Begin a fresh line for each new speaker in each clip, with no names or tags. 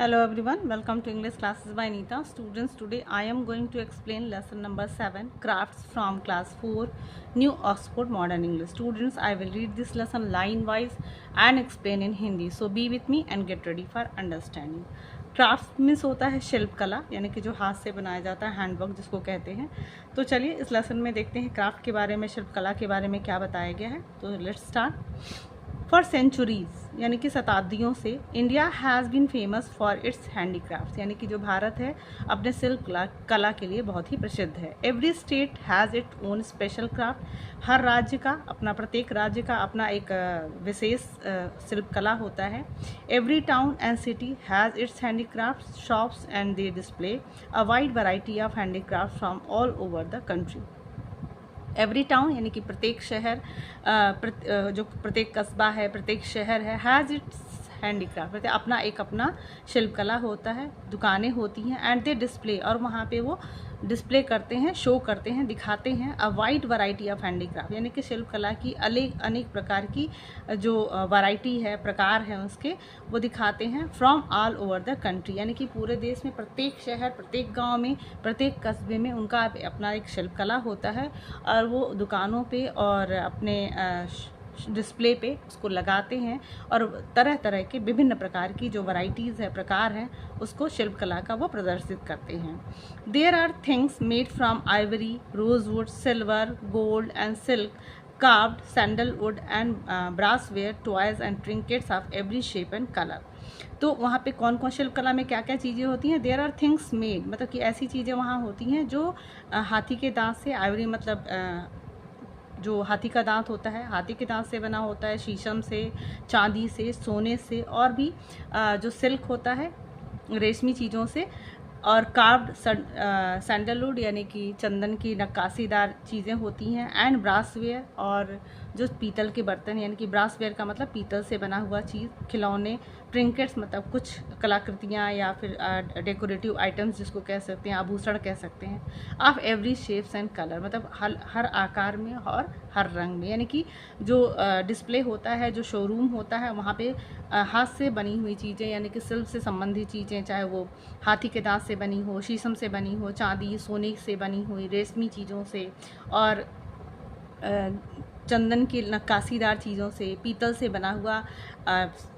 Hello everyone, welcome to English classes by Anita. Students, today I am going to explain lesson number 7, crafts from class 4, New Oxford Modern English. Students, I will read this lesson line wise and explain in Hindi. So be with me and get ready for understanding. Craft means होता है शिल्प कला, यानी कि जो हाथ से बनाया जाता है, हैंडवर्क जिसको कहते हैं। तो चलिए इस लेसन में देखते हैं क्राफ्ट के बारे में, शिल्प कला के बारे में क्या बताया गया है। तो लेट्स स्टार्ट। फॉर सेंचुरीज यानी कि शताब्दियों से India has been famous for its handicraft, यानी कि जो भारत है अपने शिल्प कला के लिए बहुत ही प्रसिद्ध है। Every state has its own special craft, हर राज्य का अपना, प्रत्येक राज्य का अपना एक विशेष शिल्प कला होता है। Every town and city has its handicraft shops and they display a wide variety of handicraft from all over the country. Every town यानी कि प्रत्येक शहर, जो प्रत्येक कस्बा है, प्रत्येक शहर है, हैज़ इट्स हैंडीक्राफ्ट, अपना एक अपना शिल्प कला होता है, दुकानें होती हैं। एंड दे डिस्प्ले, और वहाँ पे वो डिस्प्ले करते हैं, शो करते हैं, दिखाते हैं a wide variety of handicraft, यानी कि शिल्प कला की अनेक प्रकार की जो वैरायटी है, प्रकार हैं उसके, वो दिखाते हैं from all over the country, यानी कि पूरे देश में प्रत्येक शहर, प्रत्येक गांव में, प्रत्येक कस्बे में उनका अपना एक शिल्प कला होता है और वो दुकानों पे और अपने डिस्प्ले पे उसको लगाते हैं और तरह तरह के विभिन्न प्रकार की जो वैरायटीज़ है, प्रकार हैं, उसको शिल्प कला का वो प्रदर्शित करते हैं। There are things made from ivory, rosewood, silver, gold and silk, carved, sandalwood and brassware, toys and trinkets of every shape and colour. तो वहाँ पे कौन कौन शिल्प कला में क्या क्या चीज़ें होती हैं। देयर आर थिंग्स मेड, मतलब कि ऐसी चीज़ें वहाँ होती हैं जो हाथी के दांत से, आइवरी मतलब जो हाथी का दांत होता है, हाथी के दांत से बना होता है, शीशम से, चांदी से, सोने से, और भी जो सिल्क होता है रेशमी चीज़ों से, और कार्व्ड सैंडलवुड यानी कि चंदन की नक्काशीदार चीज़ें होती हैं। एंड ब्रासवेयर, और जो पीतल के बर्तन, यानी कि ब्रासवेयर का मतलब पीतल से बना हुआ चीज़, खिलौने, ट्रिंकेट्स मतलब कुछ कलाकृतियाँ या फिर डेकोरेटिव आइटम्स जिसको कह सकते हैं, आभूषण कह सकते हैं। Of every shapes and colour, मतलब हर आकार में और हर रंग में, यानी कि जो डिस्प्ले होता है, जो शोरूम होता है, वहाँ पे हाथ से बनी हुई चीज़ें, यानी कि शिल्प से संबंधित चीज़ें, चाहे वो हाथी के दांत से बनी हो, शीशम से बनी हो, चांदी, सोने से बनी हुई, रेशमी चीज़ों से, और चंदन की नक्काशीदार चीज़ों से, पीतल से बना हुआ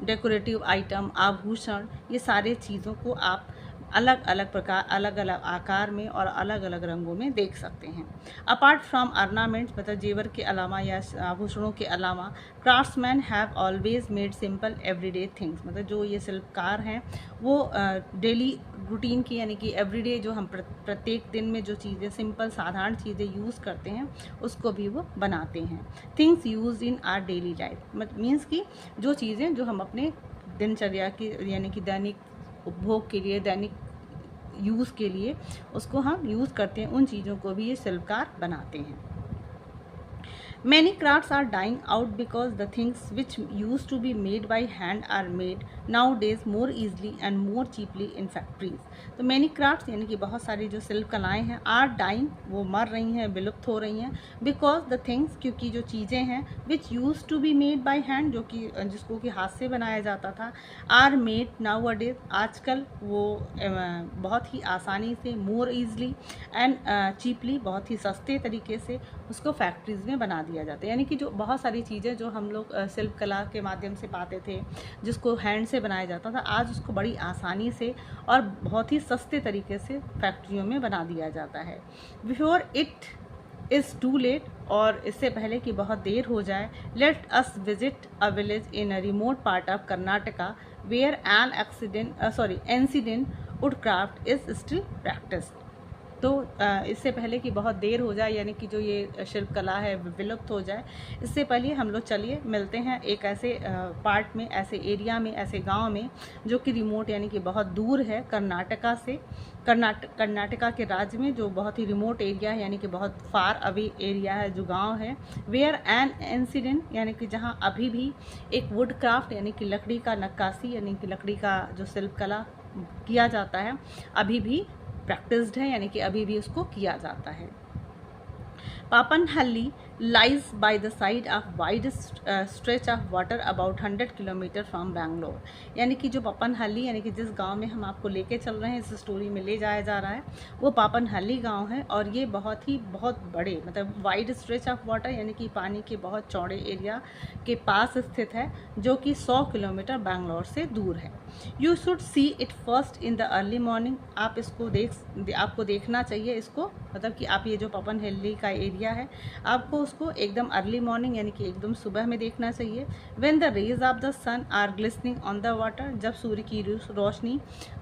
डेकोरेटिव आइटम, आभूषण, ये सारे चीज़ों को आप अलग अलग प्रकार, अलग अलग आकार में और अलग अलग रंगों में देख सकते हैं। अपार्ट फ्रॉम ऑर्नामेंट्स, मतलब जेवर के अलावा या आभूषणों के अलावा, craftsman have always made simple everyday things, मतलब जो ये शिल्पकार हैं वो डेली रूटीन की, यानी कि एवरीडे जो हम प्रत्येक दिन में जो चीज़ें, सिंपल साधारण चीज़ें यूज़ करते हैं, उसको भी वो बनाते हैं। Things use in are daily life, means कि जो चीज़ें जो हम अपने दिनचर्या की, यानी कि दैनिक उपभोग के लिए, दैनिक यूज़ के लिए उसको हम यूज़ करते हैं, उन चीज़ों को भी ये शिल्पकार बनाते हैं। Many crafts are dying out because the things which used to be made by hand are made nowadays more easily and more cheaply in factories. तो many crafts यानी कि बहुत सारी जो शिल्प कलाएँ हैं, are dying, वो मर रही हैं, विलुप्त हो रही हैं, because the things, क्योंकि जो चीज़ें हैं, which used to be made by hand, जो कि जिसको कि हाथ से बनाया जाता था, are made nowadays, आजकल वो बहुत ही आसानी से, more easily and cheaply, बहुत ही सस्ते तरीके से उसको फैक्ट्रीज़ में बना दिया जाता है। यानी कि जो बहुत सारी चीज़ें जो हम लोग शिल्प कला के माध्यम से पाते थे, जिसको हैंड से बनाया जाता था, आज उसको बड़ी आसानी से और बहुत ही सस्ते तरीके से फैक्ट्रियों में बना दिया जाता है। Before it is too late, और इससे पहले कि बहुत देर हो जाए, let us visit a village in a remote part of Karnataka where an ancient wood craft is still practice. तो इससे पहले कि बहुत देर हो जाए, यानी कि जो ये शिल्प कला है विलुप्त हो जाए, इससे पहले हम लोग चलिए मिलते हैं एक ऐसे पार्ट में, ऐसे एरिया में, ऐसे गांव में जो कि रिमोट, यानी कि बहुत दूर है कर्नाटका से, कर्नाटका के राज्य में जो बहुत ही रिमोट एरिया है, यानी कि बहुत फार अवे एरिया है, जो गांव है। वेयर एन इंसिडेंट, यानी कि जहां अभी भी एक वुड क्राफ्ट, यानी कि लकड़ी का नक्काशी, यानी कि लकड़ी का जो शिल्प कला किया जाता है, अभी भी प्रैक्टिस्ड है, यानी कि अभी भी उसको किया जाता है। Papanhalli lies by the side of wide stretch of water about 100 kilometre from Bangalore. यानी कि जो पापनहल्ली यानी कि जिस गांव में हम आपको लेके चल रहे हैं, इस स्टोरी में ले जाया जा रहा है, वो पापनहल्ली गांव है और ये बहुत बड़े मतलब वाइड स्ट्रेच ऑफ वाटर यानी कि पानी के बहुत चौड़े एरिया के पास स्थित है, जो कि 100 किलोमीटर बैंगलोर से दूर है। You should see it first in the early morning. आप इसको आपको देखना चाहिए इसको, मतलब कि आप ये जो पापनहल्ली का एरिया है आपको उसको एकदम अर्ली मॉर्निंग यानी कि एकदम सुबह में देखना चाहिए। When the rays of the sun are glistening on the water, जब सूर्य की रोशनी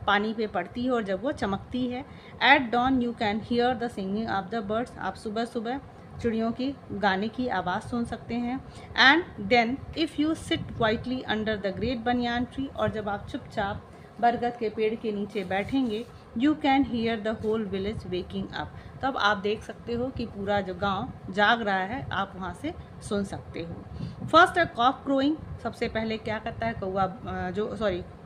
पानी पे पड़ती है और जब वो चमकती है। At dawn you can hear the singing of the birds, आप सुबह सुबह चिड़ियों की गाने की आवाज़ सुन सकते हैं। And then if you sit quietly under the great banyan tree, और जब आप चुपचाप बरगद के पेड़ के नीचे बैठेंगे, you can hear the whole village waking up, तब आप देख सकते हो कि पूरा जो गांव जाग रहा है, आप वहां से सुन सकते हो। फर्स्ट अ कॉक क्रोइंग, सबसे पहले क्या करता है कौवा,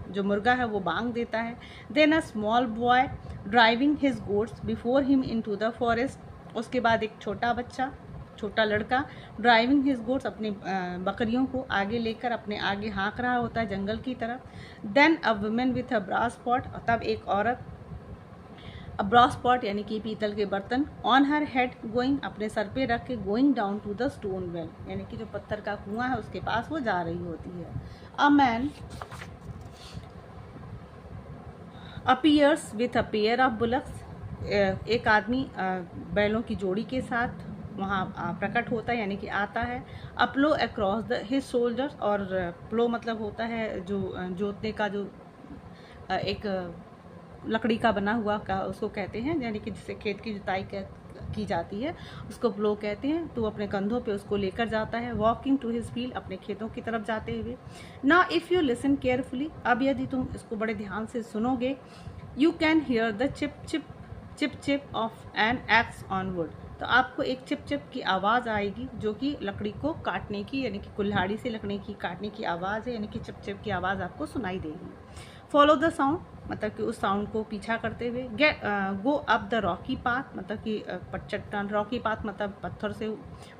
जो मुर्गा है वो बांग देता है। Then a small boy driving his goats before him into the forest, उसके बाद एक छोटा लड़का ड्राइविंग हिज गोट्स, अपनी बकरियों को आगे लेकर अपने आगे हाँक रहा होता है जंगल की तरफ। Then a woman with a brass pot, तब एक औरत ब्रास पॉट यानी कि पीतल के बर्तन, ऑन हर हेड गोइंग, अपने सर पे रख के, going down to the stone well, यानी कि जो पत्थर का कुआं है उसके पास वो जा रही होती है। A man appears with a pair of bullocks, एक आदमी बैलों की जोड़ी के साथ वहाँ प्रकट होता है यानी कि आता है। अपलो अक्रॉस द हिज शोल्डर्स, और प्लो मतलब होता है जो जोतने का जो एक लकड़ी का बना हुआ का उसको कहते हैं, यानी कि जिससे खेत की जुताई की जाती है उसको प्लो कहते हैं। तो अपने कंधों पे उसको लेकर जाता है। वॉकिंग टू हिज फील्ड, अपने खेतों की तरफ जाते हुए। ना इफ़ यू लिसन केयरफुली, अब यदि तुम इसको बड़े ध्यान से सुनोगे, you can hear the chip chip of an axe on wood, तो आपको एक चिप चिप की आवाज़ आएगी जो कि लकड़ी को काटने की यानी कि कुल्हाड़ी से लकड़ी की काटने की आवाज़ है, यानी कि चिप चिप की आवाज़ आपको सुनाई देगी। फॉलो द साउंड, मतलब कि उस साउंड को पीछा करते हुए। Go up the Rocky path, मतलब कि चट्टान, रॉकी पाथ मतलब पत्थर से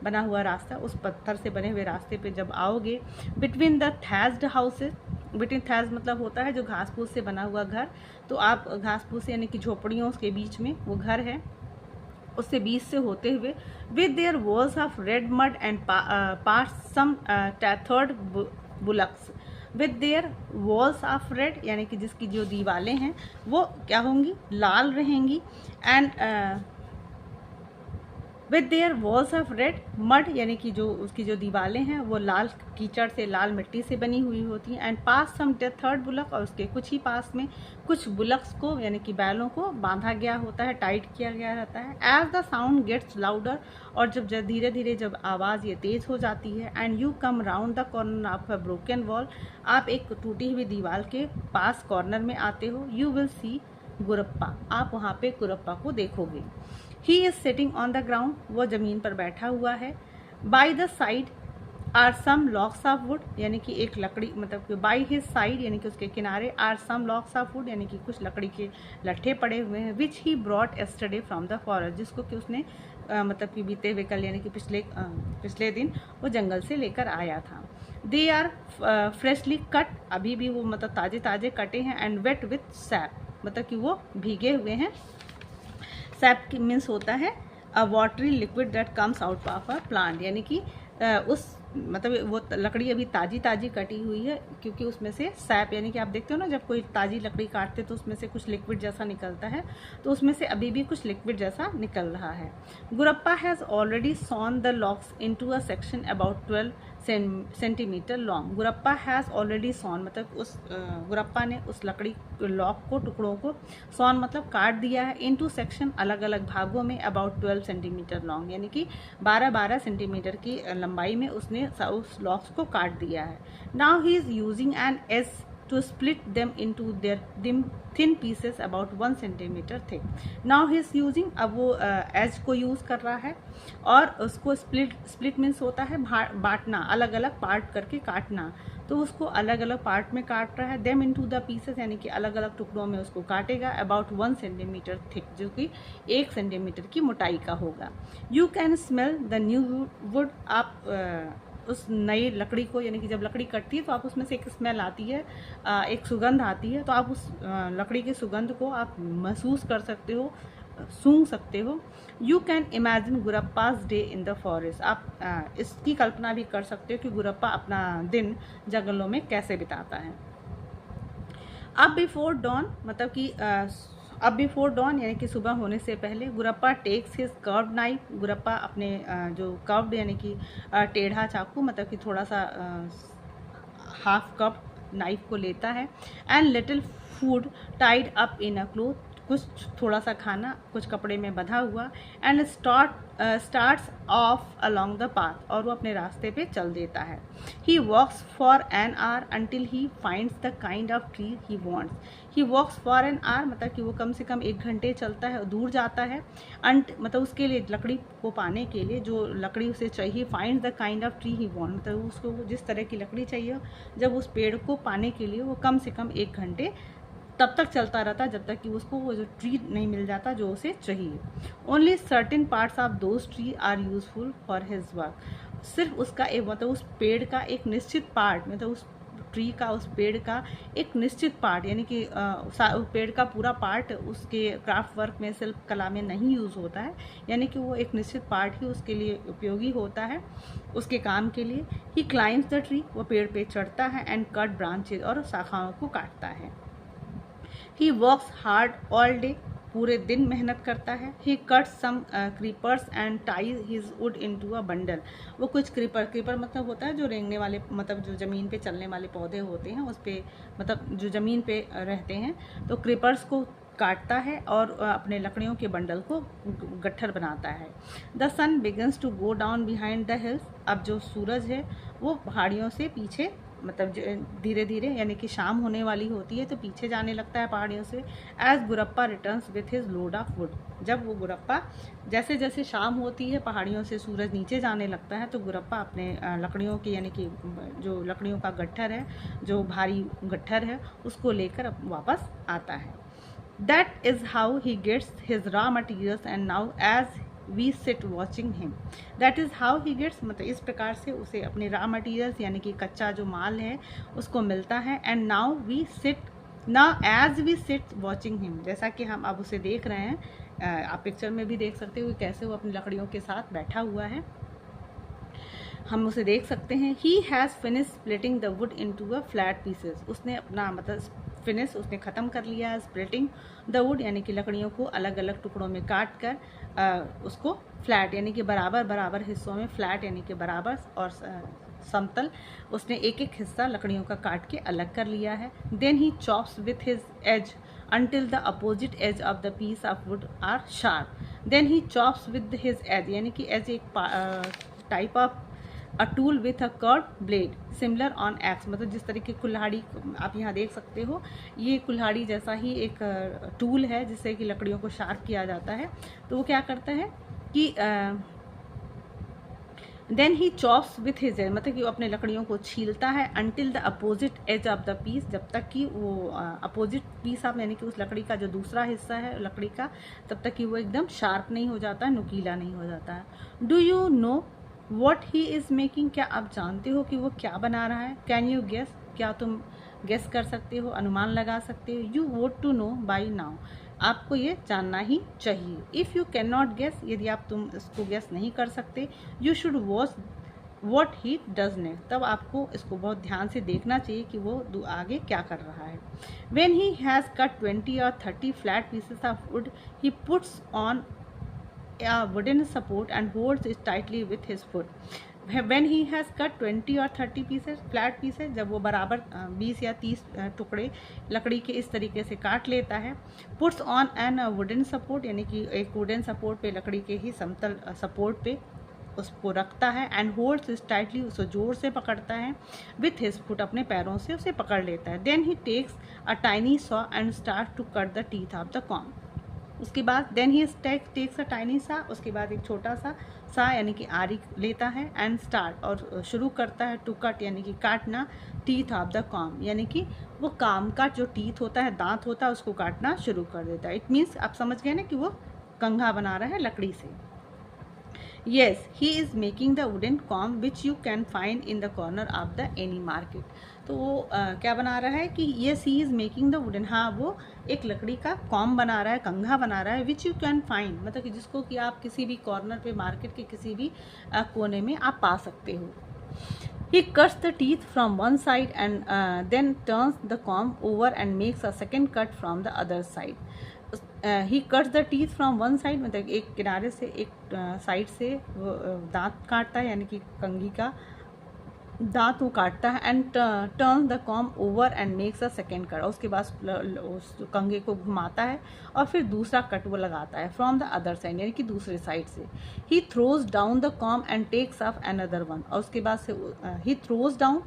बना हुआ रास्ता, उस पत्थर से बने हुए रास्ते पे जब आओगे। बिटवीन द थैज्ड हाउसेज, बिटवीन थैज मतलब होता है जो घास फूस से बना हुआ घर, तो आप घास फूस यानी कि झोपड़ियों के बीच में वो घर है, उससे बीच से होते हुए। With their walls of red mud and pass some tethered bullocks, with their walls of red, यानी कि जिसकी जो दीवारें हैं वो क्या होंगी, लाल रहेंगी। And with their walls of red mud, यानी कि जो उसकी जो दीवारें हैं वो लाल कीचड़ से, लाल मिट्टी से बनी हुई होती हैं। And pass some third bullock, और उसके कुछ ही पास में कुछ बुलक्स को यानी कि बैलों को बांधा गया होता है, टाइट किया गया रहता है। As the sound gets louder, और जब धीरे धीरे जब आवाज़ ये तेज़ हो जाती है। And you come round the corner of a broken wall, आप एक टूटी हुई दीवार के पास कॉर्नर में आते हो। यू विल सी गुरप्पा, आप वहाँ पे गुरप्पा को देखोगे। He is sitting on the ground, वो जमीन पर बैठा हुआ है। By the side are some logs of wood, यानी कि एक लकड़ी मतलब बाय हिज साइड यानी कि उसके किनारे, are some logs of wood यानी कि कुछ लकड़ी के लट्ठे पड़े हुए हैं। Which he brought yesterday from the forest, जिसको कि उसने मतलब कि बीते हुए कल यानी कि पिछले दिन वो जंगल से लेकर आया था। दे आर फ्रेशली कट, अभी भी वो मतलब ताजे ताजे कटे हैं। एंड वेट विथ सैप, मतलब कि वो भीगे हुए हैं। सैप की मीन्स होता है a watery liquid that comes out of a plant, यानी कि उस मतलब वो लकड़ी अभी ताजी ताजी कटी हुई है, क्योंकि उसमें से सैप यानी कि आप देखते हो ना जब कोई ताजी लकड़ी काटते तो उसमें से कुछ लिक्विड जैसा निकलता है, तो उसमें से अभी भी कुछ लिक्विड जैसा निकल रहा है। Gurappa has already sawn the logs into a section about 12 centimetre long. Gurappa has already sawn मतलब उस गुरप्पा ने उस लकड़ी लॉक को, टुकड़ों को, सॉन मतलब काट दिया है, इनटू सेक्शन अलग अलग भागों में, अबाउट 12 सेंटीमीटर लॉन्ग, यानी कि 12-12 सेंटीमीटर की लंबाई में उसने उस लॉक्स को काट दिया है। Now he is using an axe to split them into their thin pieces about 1 centimeter thick. Now he is using, अब वो एज को यूज़ कर रहा है और उसको स्प्लिट मीन्स होता है बांटना, अलग अलग पार्ट करके काटना। तो उसको अलग अलग पार्ट में काट रहा है। देम इनटू द पीसेस यानी कि अलग अलग टुकड़ों में उसको काटेगा। अबाउट 1 सेंटीमीटर थिक, जो कि 1 सेंटीमीटर की मोटाई का होगा। You can smell the new would, आप उस नई लकड़ी को, यानी कि जब लकड़ी कटती है तो आप उसमें से एक स्मेल आती है, एक सुगंध आती है, तो आप उस लकड़ी की सुगंध को आप महसूस कर सकते हो, सूंघ सकते हो। You can imagine Gurappa's day in the forest, आप इसकी कल्पना भी कर सकते हो कि गुरप्पा अपना दिन जंगलों में कैसे बिताता है। अब बिफोर डॉन, मतलब कि अब बिफोर डॉन यानी कि सुबह होने से पहले, Gurappa takes his curved knife, Gurappa अपने जो कर्व्ड यानी कि टेढ़ा चाकू, मतलब कि थोड़ा सा हाफ कप नाइफ को लेता है। And little food tied up in a cloth, कुछ थोड़ा सा खाना कुछ कपड़े में बंधा हुआ। And starts off along the path, और वो अपने रास्ते पे चल देता है। He walks for an hour until he finds the kind of tree he wants. He walks for an hour मतलब कि वो कम से कम 1 घंटे चलता है, दूर जाता है। मतलब उसके लिए, लकड़ी को पाने के लिए, जो लकड़ी उसे चाहिए। Find the kind of tree he want, मतलब उसको जिस तरह की लकड़ी चाहिए, जब उस पेड़ को पाने के लिए वो कम से कम 1 घंटे तब तक चलता रहता जब तक कि उसको वो जो ट्री नहीं मिल जाता जो उसे चाहिए। Only certain parts of those tree are useful for his work, सिर्फ उसका एक, मतलब उस पेड़ का एक निश्चित पार्ट, मतलब उस ट्री का, उस पेड़ का एक निश्चित पार्ट, यानी कि पेड़ का पूरा पार्ट उसके क्राफ्ट वर्क में, शिल्प कला में नहीं यूज़ होता है, यानी कि वो एक निश्चित पार्ट ही उसके लिए उपयोगी होता है, उसके काम के लिए। ही क्लाइम्स द ट्री, वो पेड़ पे चढ़ता है। एंड कट ब्रांचेज, और शाखाओं को काटता है। He works hard all day, पूरे दिन मेहनत करता है। He cuts some creepers and ties his wood into a bundle, वो कुछ क्रीपर मतलब होता है जो रेंगने वाले, मतलब जो ज़मीन पे चलने वाले पौधे होते हैं, उस पे, मतलब जो ज़मीन पे रहते हैं, तो क्रीपर्स को काटता है और अपने लकड़ियों के बंडल को गट्ठर बनाता है। The sun begins to go down behind the hills, अब जो सूरज है वो पहाड़ियों से पीछे, मतलब धीरे धीरे, यानी कि शाम होने वाली होती है तो पीछे जाने लगता है पहाड़ियों से। As Gurappa returns with his load of wood, जब वो गुरप्पा, जैसे जैसे शाम होती है पहाड़ियों से सूरज नीचे जाने लगता है, तो गुरप्पा अपने लकड़ियों की, यानी कि जो लकड़ियों का गट्ठर है, जो भारी गट्ठर है, उसको लेकर वापस आता है। That is how he gets his raw materials and now as we sit watching him, that is how he gets, मतलब इस प्रकार से उसे अपने रॉ मटीरियल्स यानी कि कच्चा जो माल है उसको मिलता है। And now as we sit watching him, जैसा कि हम अब उसे देख रहे हैं, आप पिक्चर में भी देख सकते हो कैसे वो अपनी लकड़ियों के साथ बैठा हुआ है, हम उसे देख सकते हैं। He has finish splitting the wood into a flat pieces, उसने अपना मतलब फिनिश उसने ख़त्म कर लिया है स्प्लिटिंग द वुड, यानी कि लकड़ियों को अलग अलग टुकड़ों में काट कर उसको फ्लैट, यानी कि बराबर बराबर हिस्सों में, फ्लैट यानी कि बराबर और समतल, उसने एक एक हिस्सा लकड़ियों का काट के अलग कर लिया है। Then he chops with his axe until the opposite edge of the piece of wood are sharp. Then he chops with his edge, यानी कि edge एक type of a tool with a curve blade similar on x, मतलब जिस तरह की कुल्हाड़ी आप यहाँ देख सकते हो, ये कुल्हाड़ी जैसा ही एक टूल है जिससे कि लकड़ियों को शार्प किया जाता है। तो वो क्या करता है कि then he chops with his axe, मतलब कि वो अपने लकड़ियों को छीलता है। Until the opposite edge of the piece, जब तक कि वो अपोजिट पीस ऑफ, यानी कि उस लकड़ी का जो दूसरा हिस्सा है लकड़ी का, तब तक कि वो एकदम शार्प नहीं हो जाता है, नुकीला नहीं हो जाता है। Do you know what he is making, क्या आप जानते हो कि वो क्या बना रहा है। कैन यू गेस, क्या तुम गेस कर सकते हो, अनुमान लगा सकते हो। You want to know by now, आपको ये जानना ही चाहिए। If you can not guess, यदि आप तुम इसको गेस नहीं कर सकते, you should watch what he does next, तब आपको इसको बहुत ध्यान से देखना चाहिए कि वो आगे क्या कर रहा है। When he has cut 20 or 30 flat pieces of would, he puts on a wooden support and holds it tightly with his foot. When he has cut 20 or 30 pieces, flat pieces, जब वो बराबर 20 या 30 टुकड़े लकड़ी के इस तरीके से काट लेता है, puts on an wooden support, यानी कि एक वुडन सपोर्ट पे, लकड़ी के ही समतल सपोर्ट पे उसको रखता है। एंड होल्ड्स इट टाइटली, उसको जोर से पकड़ता है। विथ हिज फुट, अपने पैरों से उसे पकड़ लेता है। Then he takes a tiny saw and start to cut the teeth of the कॉर्न, उसके बाद then he takes a tiny saw, उसके बाद एक छोटा सा यानी कि आरी लेता है, एंड स्टार्ट और शुरू करता है टू कट यानी कि काटना, टीथ ऑफ द कॉम यानी कि वो काम का जो टीथ होता है, दांत होता है, उसको काटना शुरू कर देता है। इट मीन्स आप समझ गए ना कि वो कंघा बना रहा है लकड़ी से। Yes, he is making the wooden comb which you can find in the corner of the any market. तो वो क्या बना रहा है कि yes he is making the wooden, हाँ वो एक लकड़ी का कॉम बना रहा है, कंघा बना रहा है, which you can find मतलब कि जिसको कि आप किसी भी कॉर्नर पे मार्केट के किसी भी कोने में आप पा सकते हो। He cuts the teeth from one side and then turns the comb over and makes a second cut from the other side. He cuts the teeth from one side मतलब एक किनारे से एक साइड से वो दांत काटता है यानी कि कंघी का दांत वो काटता है, and turn the com over and makes a second cut, और उसके बाद उस कंघे को घुमाता है और फिर दूसरा कट वो लगाता है फ्रॉम द अदर साइड यानी कि दूसरे साइड से। He throws down the comb and takes up another one, और उसके बाद से he throws down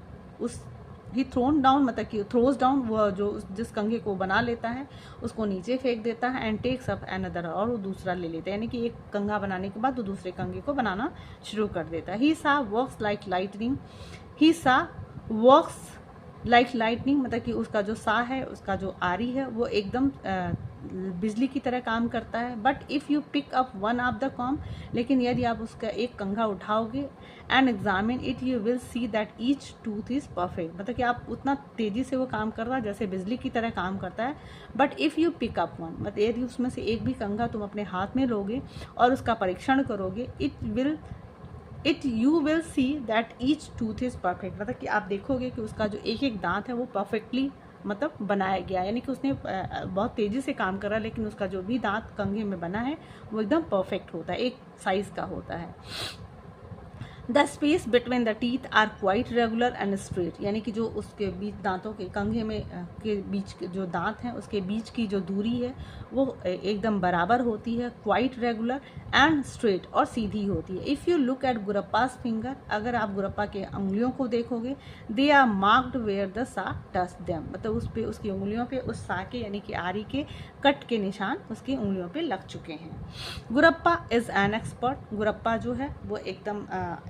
he thrown down मतलब कि थ्रोज डाउन वो जो जिस कंघे को बना लेता है उसको नीचे फेंक देता है, एंड टेक्स अप अनदर, और वो दूसरा ले लेता है यानी कि एक कंघा बनाने के बाद वो दूसरे कंघे को बनाना शुरू कर देता है। ही सा वर्क्स लाइक लाइटनिंग, ही सा वर्क्स लाइक लाइटनिंग मतलब कि उसका जो सा है, उसका जो आरी है वो एकदम बिजली की तरह काम करता है। But if you pick up one of the comb, लेकिन यदि आप उसका एक कंघा उठाओगे and examine it, you will see that each tooth is perfect मतलब कि आप उतना तेज़ी से वो काम कर रहा है जैसे बिजली की तरह काम करता है। But if you pick up one मतलब यदि उसमें से एक भी कंघा तुम अपने हाथ में लोगे और उसका परीक्षण करोगे, you will see that each tooth is perfect मतलब कि आप देखोगे कि उसका जो एक एक दांत है वो परफेक्टली मतलब बनाया गया यानी कि उसने बहुत तेज़ी से काम करा, लेकिन उसका जो भी दांत कंघे में बना है वो एकदम परफेक्ट होता है, एक साइज़ का होता है। The space between the teeth are quite regular and straight यानी कि जो उसके बीच दांतों के कंघे में के बीच जो दांत हैं उसके बीच की जो दूरी है वो एकदम बराबर होती है, क्वाइट रेगुलर एंड स्ट्रेट और सीधी होती है। If you look at Gurappa's finger, अगर आप गुरप्पा के उंगलियों को देखोगे, they are marked where the saw touch them मतलब उस पे उसकी उंगलियों पे उस सा के यानी कि आरी के कट के निशान उसकी उंगलियों पे लग चुके हैं। Gurappa is an expert, Gurappa जो है वो एकदम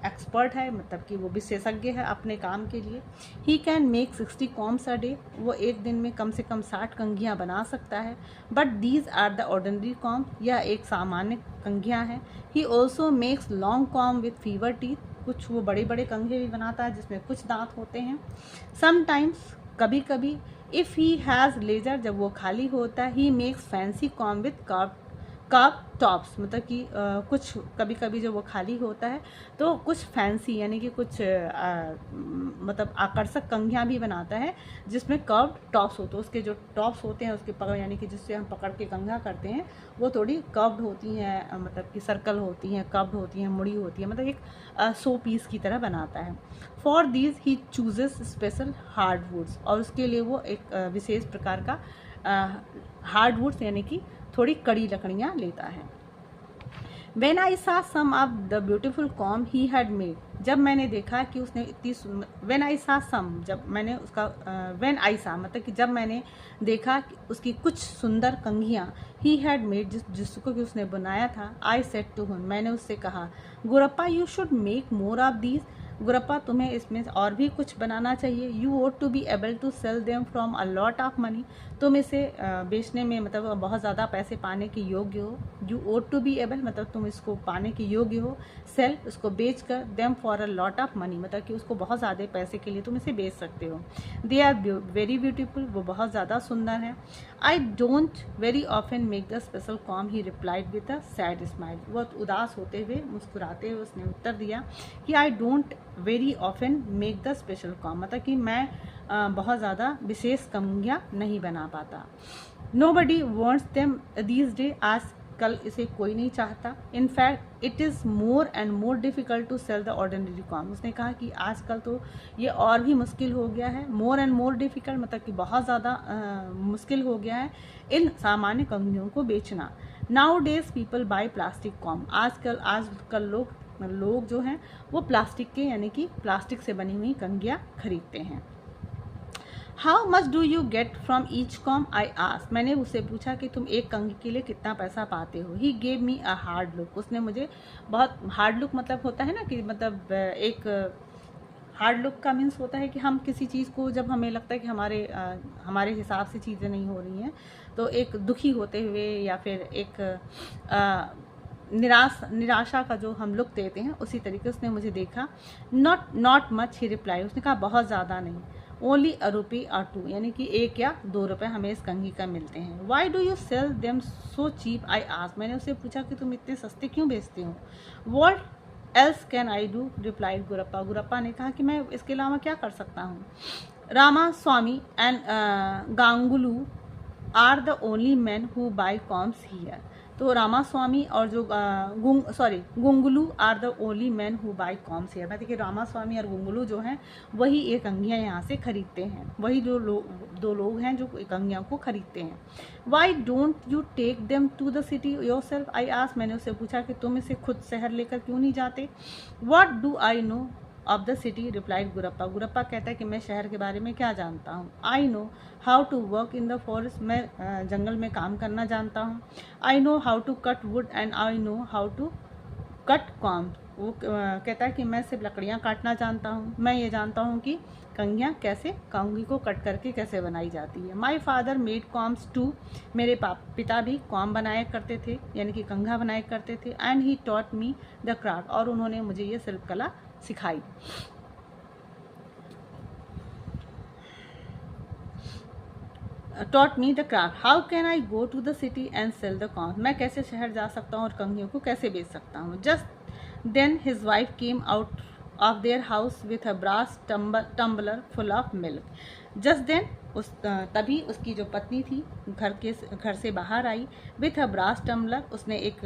एक्सपर्ट है मतलब कि वो विशेषज्ञ है अपने काम के लिए। He can make 60 combs a day, वो एक दिन में कम से कम 60 कंघियाँ बना सकता है। But these are the ordinary comb, यह एक सामान्य कंघियाँ हैं। He also makes long comb with fewer teeth, कुछ वो बड़े बड़े कंघे भी बनाता है जिसमें कुछ दांत होते हैं। समटाइम्स कभी कभी इफ़ ही हैज़ लेजर, जब वो खाली होता है, he makes fancy com with curve tops मतलब कि कुछ कभी कभी जब वो खाली होता है तो कुछ फैंसी यानी कि कुछ मतलब आकर्षक कंघियाँ भी बनाता है जिसमें कर्व टॉप्स होते हैं, उसके जो टॉप्स होते हैं उसके पकड़ यानी कि जिससे हम पकड़ के कंघा करते हैं वो थोड़ी कर्व्ड होती हैं मतलब कि सर्कल होती हैं, कर्व्ड होती हैं, मुड़ी होती है, मतलब एक शो पीस की तरह बनाता है। For these he chooses special hardwoods, और उसके लिए वो एक विशेष प्रकार का हार्डवुड्स यानी कि थोड़ी कड़ी लकड़ियाँ लेता है। When I saw some of the beautiful comb he had made, जब मैंने देखा कि उसने इतनी when I saw some, जब मैंने उसका when I saw मतलब कि जब मैंने देखा कि उसकी कुछ सुंदर कंघियाँ he had made जिसको कि उसने बनाया था, I said to him, मैंने उससे कहा, Gurappa you should make more of these, Gurappa तुम्हें इसमें और भी कुछ बनाना चाहिए। You ought to be able to sell them from a lot of money, तुम इसे बेचने में मतलब बहुत ज़्यादा पैसे पाने के योग्य हो। You ought to be able मतलब तुम इसको पाने के योग्य हो, सेल उसको बेच कर, them for a lot of money मतलब कि उसको बहुत ज़्यादा पैसे के लिए तुम इसे बेच सकते हो। दे आर वेरी ब्यूटीफुल, वो बहुत ज़्यादा सुंदर है। I don't very often make the special com, he replied with a sad smile, बहुत उदास होते हुए मुस्कुराते हुए उसने उत्तर दिया कि I don't very often make the special com मतलब कि मैं बहुत ज़्यादा विशेष कंघियाँ नहीं बना पाता। Nobody wants them these days, आज कल इसे कोई नहीं चाहता। In fact it is more and more difficult to sell the ordinary comb, उसने कहा कि आजकल तो ये और भी मुश्किल हो गया है। मोर एंड मोर डिफ़िकल्ट मतलब कि बहुत ज़्यादा मुश्किल हो गया है इन सामान्य कंघियों को बेचना। Now days people bye plastic com, आजकल लोग जो हैं वो प्लास्टिक के यानी कि प्लास्टिक से बनी हुई कंघियाँ खरीदते हैं। How much do you get from each com I ask, मैंने उससे पूछा कि तुम एक कंघी के लिए कितना पैसा पाते हो। ही gave me a hard look, उसने मुझे बहुत हार्ड लुक मतलब होता है ना कि मतलब एक हार्ड लुक का मीन्स होता है कि हम किसी चीज़ को जब हमें लगता है कि हमारे हिसाब से चीज़ें नहीं हो रही हैं तो एक दुखी होते हुए या फिर एक निराशा का जो हम लुक देते हैं उसी तरीके उसने मुझे देखा। नॉट मच ही रिप्लाई, उसने कहा बहुत ज़्यादा नहीं। ओनली अ रुपी और टू, यानी कि 1 या 2 रुपये हमें इस कंघी का मिलते हैं। Why do you sell them so cheap I ask, मैंने उससे पूछा कि तुम इतने सस्ते क्यों बेचते हो। What else can I do replied Gurappa, Gurappa ने कहा कि मैं इसके अलावा क्या कर सकता हूँ। Ramaswami and Gangulu are the only man who buy combs here, तो रामास्वामी और जो Gungulu are the only man who buy combs here, मैं देखिए रामास्वामी और गुंगलू जो हैं वही ये कंघियाँ यहाँ से खरीदते हैं, वही जो दो लोग हैं जो कंघियों को खरीदते हैं। Why don't you take them to the city yourself I ask, मैंने उससे पूछा कि तुम इसे खुद शहर लेकर क्यों नहीं जाते। What do I know of the city replied Gurappa, Gurappa कहता है कि मैं शहर के बारे में क्या जानता हूँ। I know how to work in the forest, मैं जंगल में काम करना जानता हूँ। I know how to cut wood and I know how to cut comb, वो कहता है कि मैं सिर्फ लकड़ियाँ काटना जानता हूँ, मैं ये जानता हूँ कि कंघियाँ कैसे, कंघी को कट करके कैसे बनाई जाती है। My father made combs too, मेरे पिता भी कॉम बनाया करते थे यानी कि कंघा बनाया करते थे। And he taught me the craft, और उन्होंने मुझे ये शिल्पकला सिखाई। Taught me the craft, how can I go to the city and sell the combs, मैं कैसे शहर जा सकता हूँ और कंघियों को कैसे बेच सकता हूँ। Just then his wife came out of their house with a brass tumbler full of milk, just then तभी उसकी जो पत्नी थी घर से बाहर आई। विथ अ ब्रास टम्बलर, उसने एक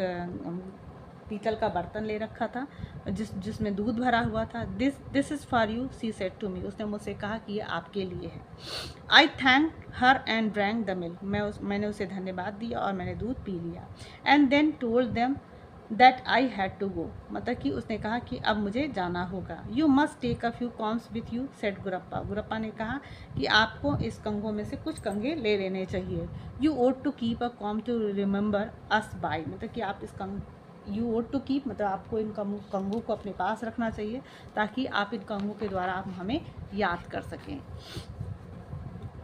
पीतल का बर्तन ले रखा था जिसमें दूध भरा हुआ था। This is for you she said to me, उसने मुझसे कहा कि ये आपके लिए है। I thank her and drank the milk, मैंने उसे धन्यवाद दिया और मैंने दूध पी लिया। And then told them that I had to go, मतलब कि उसने कहा कि अब मुझे जाना होगा। You must take a few combs with you said Guruppa, Gurappa ने कहा कि आपको इस कंघों में से कुछ कंघे ले लेने चाहिए। You ought to keep a comb to remember us by, मतलब कि आप इस यू वोट टू कीप, मतलब आपको इन कंघों को अपने पास रखना चाहिए ताकि आप इन कंघों के द्वारा आप हमें याद कर सकें।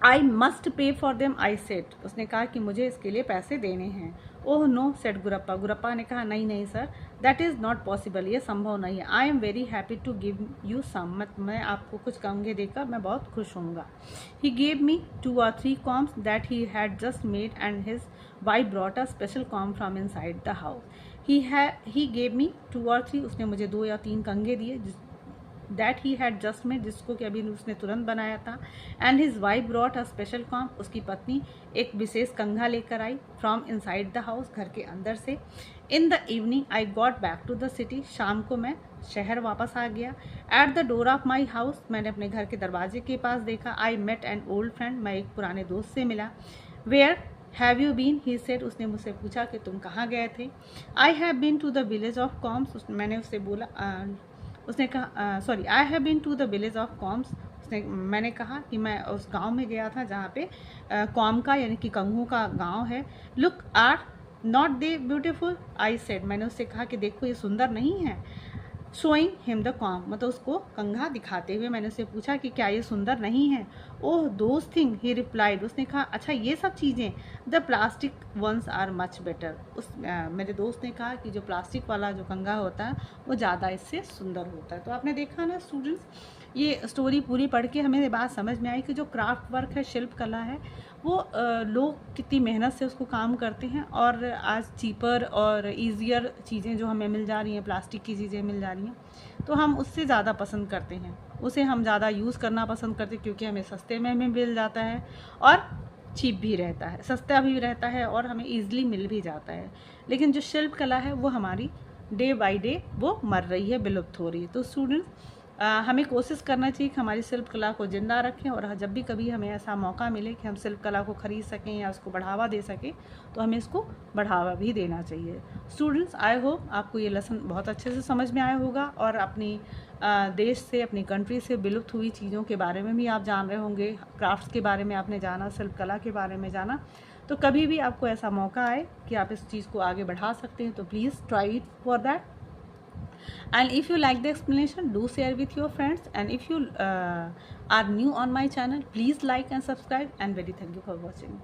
I must pay for them I said, उसने कहा कि मुझे इसके लिए पैसे देने हैं। Oh know said Guruppa, Gurappa ने कहा नहीं sir, that is not possible, ये संभव नहीं है। I am very happy to give you some, मैं आपको कुछ कंघे देकर मैं बहुत खुश होऊंगा। He gave me 2 or 3 combs that he had just made and his wife brought a special comb from inside the house. He gave me 2 or 3, उसने मुझे 2 या 3 कंघे दिए that he had just made, जिसको कि अभी उसने तुरंत बनाया था। And his wife brought a special comb, उसकी पत्नी एक विशेष कंघा लेकर आई फ्रॉम इनसाइड द हाउस, घर के अंदर से। In the evening I got back to the city, शाम को मैं शहर वापस आ गया। At the door of my house, मैंने अपने घर के दरवाजे के पास देखा। I met N old friend, मैं एक पुराने दोस्त से मिला। Where have you been he said, उसने मुझसे पूछा कि तुम कहाँ गए थे। I have been to the village of combs, मैंने उससे बोला उसने कहा sorry I have been to the village of combs, मैंने कहा कि मैं उस गांव में गया था जहाँ पे कॉम का यानी कि कंघों का गांव है। Look are not they beautiful I said, मैंने उससे कहा कि देखो ये सुंदर नहीं है। शोइंग हिम द कॉम, मतलब उसको कंघा दिखाते हुए मैंने उससे पूछा कि क्या ये सुंदर नहीं है। Oh those thing he replied, उसने कहा अच्छा ये सब चीज़ें, the plastic ones are much better, मेरे दोस्त ने कहा कि जो प्लास्टिक वाला जो कंघा होता है वो ज़्यादा इससे सुंदर होता है। तो आपने देखा ना स्टूडेंट्स, ये स्टोरी पूरी पढ़ के हमें ये बात समझ में आई कि जो क्राफ्ट वर्क है, शिल्प कला है, वो लोग कितनी मेहनत से उसको काम करते हैं और आज चीपर और ईजियर चीज़ें जो हमें मिल जा रही हैं, प्लास्टिक की चीज़ें मिल जा रही हैं, तो हम उससे ज़्यादा पसंद करते हैं, उसे हम ज़्यादा यूज़ करना पसंद करते हैं क्योंकि हमें सस्ते में मिल जाता है और चीप भी रहता है, सस्ता भी रहता है और हमें ईजिली मिल भी जाता है। लेकिन जो शिल्प कला है वो हमारी डे बाई डे वो मर रही है, विलुप्त हो रही है। तो स्टूडेंट्स हमें कोशिश करना चाहिए कि हमारी शिल्प कला को ज़िंदा रखें, और जब भी कभी हमें ऐसा मौका मिले कि हम शिल्प कला को ख़रीद सकें या उसको बढ़ावा दे सकें, तो हमें इसको बढ़ावा भी देना चाहिए। स्टूडेंट्स, आई होप आपको ये लेसन बहुत अच्छे से समझ में आया होगा, और अपनी देश से, अपनी कंट्री से विलुप्त हुई चीज़ों के बारे में भी आप जान रहे होंगे। क्राफ्ट्स के बारे में आपने जाना, शिल्प कला के बारे में जाना। तो कभी भी आपको ऐसा मौका आए कि आप इस चीज़ को आगे बढ़ा सकते हैं, तो please try it for that. And if you like the explanation, do share with your friends, and if you are new on my channel, please like and subscribe, and very thank you for watching.